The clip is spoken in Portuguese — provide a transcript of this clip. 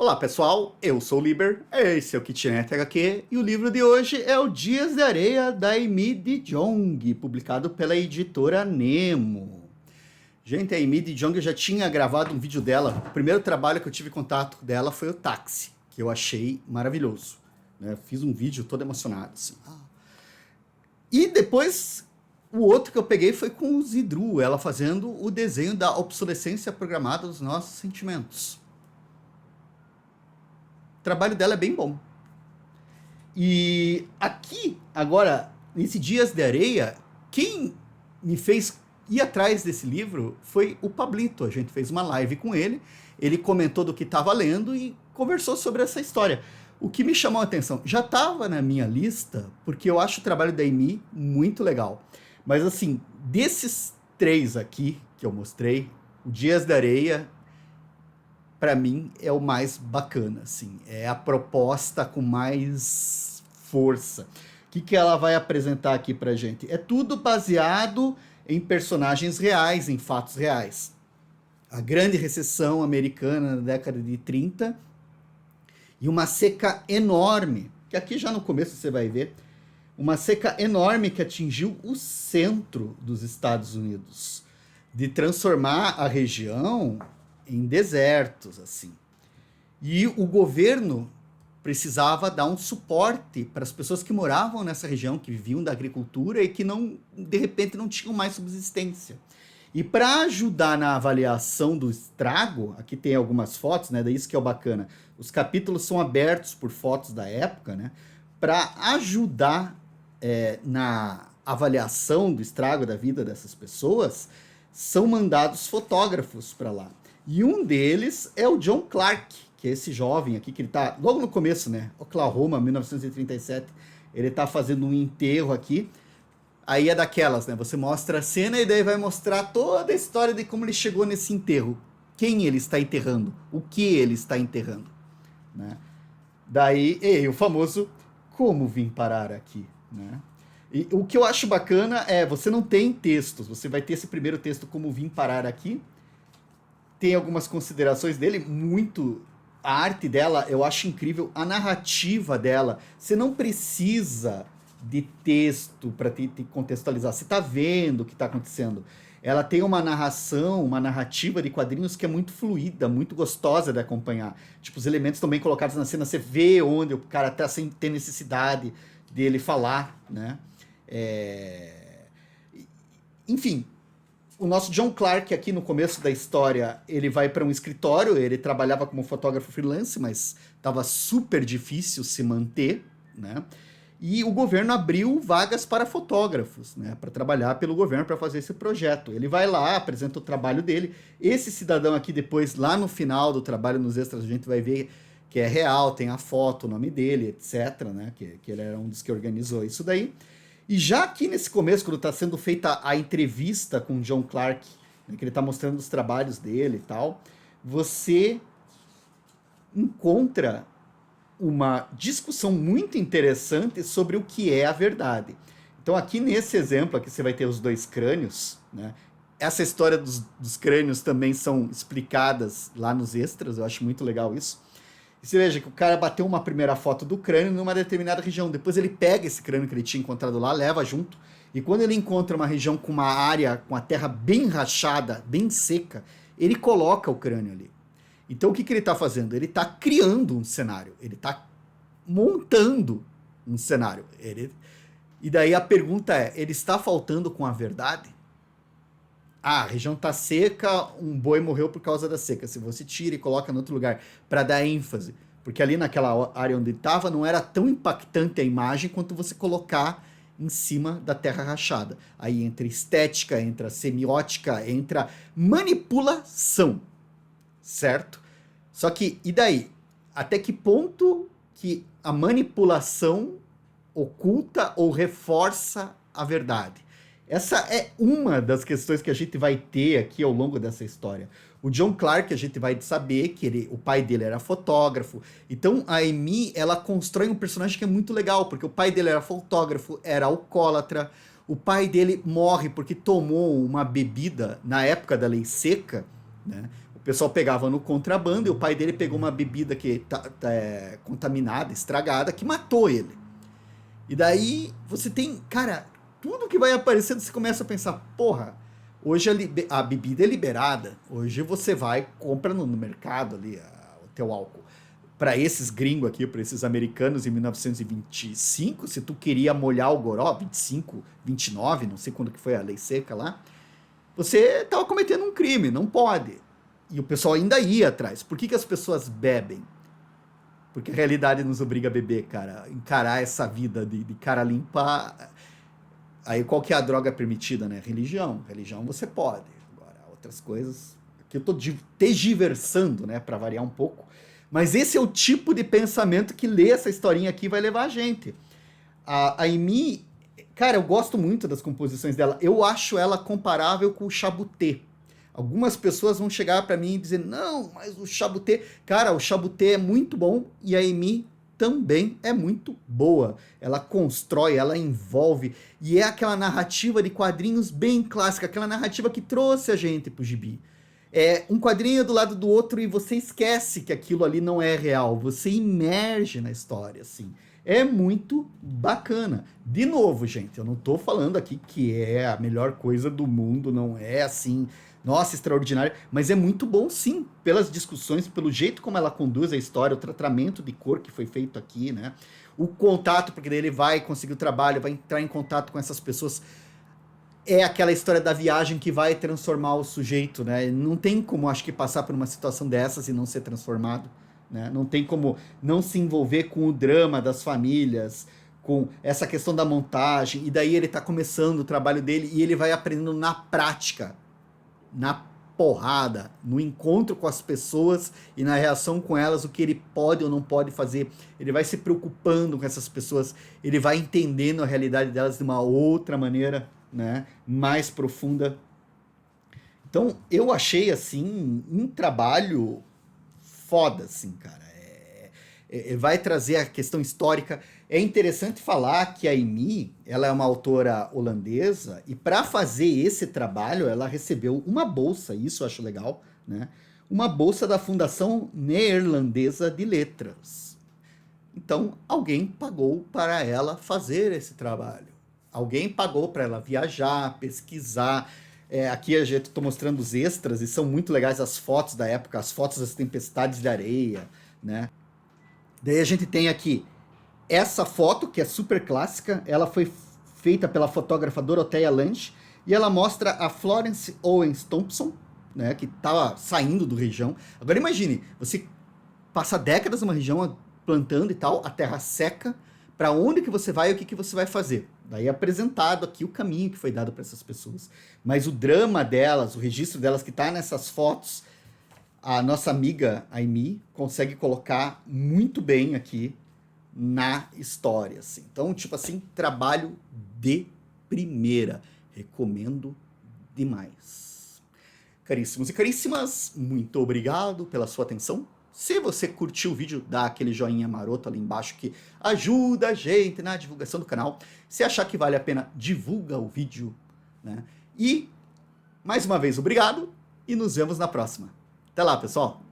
Olá pessoal, eu sou o Liber, esse é o Kitnet HQ e o livro de hoje é o Dias de Areia da Amy de Jong, publicado pela editora Nemo. Gente, a Amy de Jong eu já tinha gravado um vídeo dela, o primeiro trabalho que eu tive contato dela foi o Táxi, que eu achei maravilhoso. Né? Fiz um vídeo todo emocionado. Assim. E depois o outro que eu peguei foi com o Zidru, ela fazendo o desenho da obsolescência programada dos nossos sentimentos. O trabalho dela é bem bom. E aqui, agora, nesse Dias de Areia, quem me fez ir atrás desse livro foi o Pablito. A gente fez uma live com ele, ele comentou do que estava lendo e conversou sobre essa história. O que me chamou a atenção, já estava na minha lista, porque eu acho o trabalho da Amy muito legal. Mas assim, desses três aqui que eu mostrei, o Dias de Areia, para mim, é o mais bacana, assim. É a proposta com mais força. O que ela vai apresentar aqui pra gente? É tudo baseado em personagens reais, em fatos reais. A grande recessão americana na década de 30 e uma seca enorme, que aqui já no começo você vai ver, uma seca enorme que atingiu o centro dos Estados Unidos, de transformar a região em desertos, assim. E o governo precisava dar um suporte para as pessoas que moravam nessa região, que viviam da agricultura e que não, de repente não tinham mais subsistência. E para ajudar na avaliação do estrago, aqui tem algumas fotos, né? Daí isso que é o bacana. Os capítulos são abertos por fotos da época, né? Para ajudar na avaliação do estrago da vida dessas pessoas, são mandados fotógrafos para lá. E um deles é o John Clark, que é esse jovem aqui, que ele tá logo no começo, né? Oklahoma, 1937. Ele tá fazendo um enterro aqui. Aí é daquelas, né? Você mostra a cena e daí vai mostrar toda a história de como ele chegou nesse enterro. Quem ele está enterrando. O que ele está enterrando. Né? Daí, o famoso como vim parar aqui, né? E o que eu acho bacana é, você não tem textos. Você vai ter esse primeiro texto, como vim parar aqui. Tem algumas considerações dele, muito. A arte dela eu acho incrível, a narrativa dela. Você não precisa de texto para te contextualizar. Você está vendo o que está acontecendo. Ela tem uma narração, uma narrativa de quadrinhos que é muito fluida, muito gostosa de acompanhar. Tipo, os elementos estão bem colocados na cena, você vê onde o cara está sem ter necessidade dele falar, né? Enfim. O nosso John Clark, aqui no começo da história, ele vai para um escritório, ele trabalhava como fotógrafo freelance, mas estava super difícil se manter, né? E o governo abriu vagas para fotógrafos, né? Para trabalhar pelo governo para fazer esse projeto. Ele vai lá, apresenta o trabalho dele. Esse cidadão aqui depois, lá no final do trabalho, nos extras, a gente vai ver que é real, tem a foto, o nome dele, etc, né? Que ele era um dos que organizou isso daí. E já aqui nesse começo, quando está sendo feita a entrevista com o John Clark, né, que ele está mostrando os trabalhos dele e tal, você encontra uma discussão muito interessante sobre o que é a verdade. Então aqui nesse exemplo, aqui você vai ter os dois crânios, né? Essa história dos crânios também são explicadas lá nos extras, eu acho muito legal isso. E você veja que o cara bateu uma primeira foto do crânio numa determinada região. Depois ele pega esse crânio que ele tinha encontrado lá, leva junto. E quando ele encontra uma região com uma área, com a terra bem rachada, bem seca, ele coloca o crânio ali. Então o que ele está fazendo? Ele está criando um cenário. Ele está montando um cenário. E daí a pergunta é, ele está faltando com a verdade? Ah, a região está seca, um boi morreu por causa da seca. Se você tira e coloca em outro lugar para dar ênfase, porque ali naquela área onde estava não era tão impactante a imagem quanto você colocar em cima da terra rachada. Aí entra estética, entra semiótica, entra manipulação, certo? Só que, e daí? Até que ponto que a manipulação oculta ou reforça a verdade? Essa é uma das questões que a gente vai ter aqui ao longo dessa história. O John Clark, a gente vai saber que o pai dele era fotógrafo. Então, a Amy, ela constrói um personagem que é muito legal, porque o pai dele era fotógrafo, era alcoólatra. O pai dele morre porque tomou uma bebida na época da lei seca, né? O O pessoal pegava no contrabando e o pai dele pegou uma bebida que contaminada, estragada, que matou ele. E daí você tem, cara, tudo que vai aparecendo, você começa a pensar, porra, hoje a bebida é liberada, hoje você vai, compra no mercado ali o teu álcool. Para esses gringos aqui, para esses americanos em 1925, se tu queria molhar o goró, 25, 29, não sei quando que foi a lei seca lá, você estava cometendo um crime, não pode. E o pessoal ainda ia atrás. Por que as pessoas bebem? Porque a realidade nos obriga a beber, cara. Encarar essa vida de cara limpa. Aí qual que é a droga permitida, né? Religião. Religião você pode. Agora, outras coisas... Aqui eu tô tergiversando, né? Para variar um pouco. Mas esse é o tipo de pensamento que ler essa historinha aqui vai levar a gente. A Aimee, cara, eu gosto muito das composições dela. Eu acho ela comparável com o Chaboté. Algumas pessoas vão chegar para mim e dizer, não, mas o Chaboté... Cara, o Chaboté é muito bom e a Aimee também é muito boa. Ela constrói, ela envolve. E é aquela narrativa de quadrinhos bem clássica, aquela narrativa que trouxe a gente pro gibi. É um quadrinho do lado do outro e você esquece que aquilo ali não é real. Você imerge na história, assim. É muito bacana. De novo, gente, eu não tô falando aqui que é a melhor coisa do mundo, não é assim, nossa, extraordinário, mas é muito bom sim, pelas discussões, pelo jeito como ela conduz a história, o tratamento de cor que foi feito aqui, né? O contato, porque daí ele vai conseguir o trabalho, vai entrar em contato com essas pessoas. É aquela história da viagem que vai transformar o sujeito, né? Não tem como, acho que, passar por uma situação dessas e não ser transformado, né? Não tem como não se envolver com o drama das famílias, com essa questão da montagem, e daí ele tá começando o trabalho dele e ele vai aprendendo na prática, na porrada, no encontro com as pessoas e na reação com elas, o que ele pode ou não pode fazer. Ele vai se preocupando com essas pessoas, ele vai entendendo a realidade delas de uma outra maneira, né, mais profunda. Então, eu achei, assim, um trabalho foda, assim, cara. Vai trazer a questão histórica. É interessante falar que a Aimee, ela é uma autora holandesa, e para fazer esse trabalho, ela recebeu uma bolsa, isso eu acho legal, né? Uma bolsa da Fundação Neerlandesa de Letras. Então, alguém pagou para ela fazer esse trabalho. Alguém pagou para ela viajar, pesquisar. Aqui a gente está mostrando os extras e são muito legais as fotos da época, as fotos das tempestades de areia, né? Daí a gente tem aqui essa foto, que é super clássica. Ela foi feita pela fotógrafa Dorothea Lange e ela mostra a Florence Owens Thompson, né, que estava saindo do região. Agora imagine, você passa décadas numa região plantando e tal, a terra seca, para onde que você vai e o que você vai fazer. Daí é apresentado aqui o caminho que foi dado para essas pessoas. Mas o drama delas, o registro delas que está nessas fotos, a nossa amiga Aimee consegue colocar muito bem aqui na história, assim. Então, tipo assim, trabalho de primeira. Recomendo demais. Caríssimos e caríssimas, muito obrigado pela sua atenção. Se você curtiu o vídeo, dá aquele joinha maroto ali embaixo que ajuda a gente na divulgação do canal. Se achar que vale a pena, divulga o vídeo, né? E, mais uma vez, obrigado e nos vemos na próxima. Até lá, pessoal!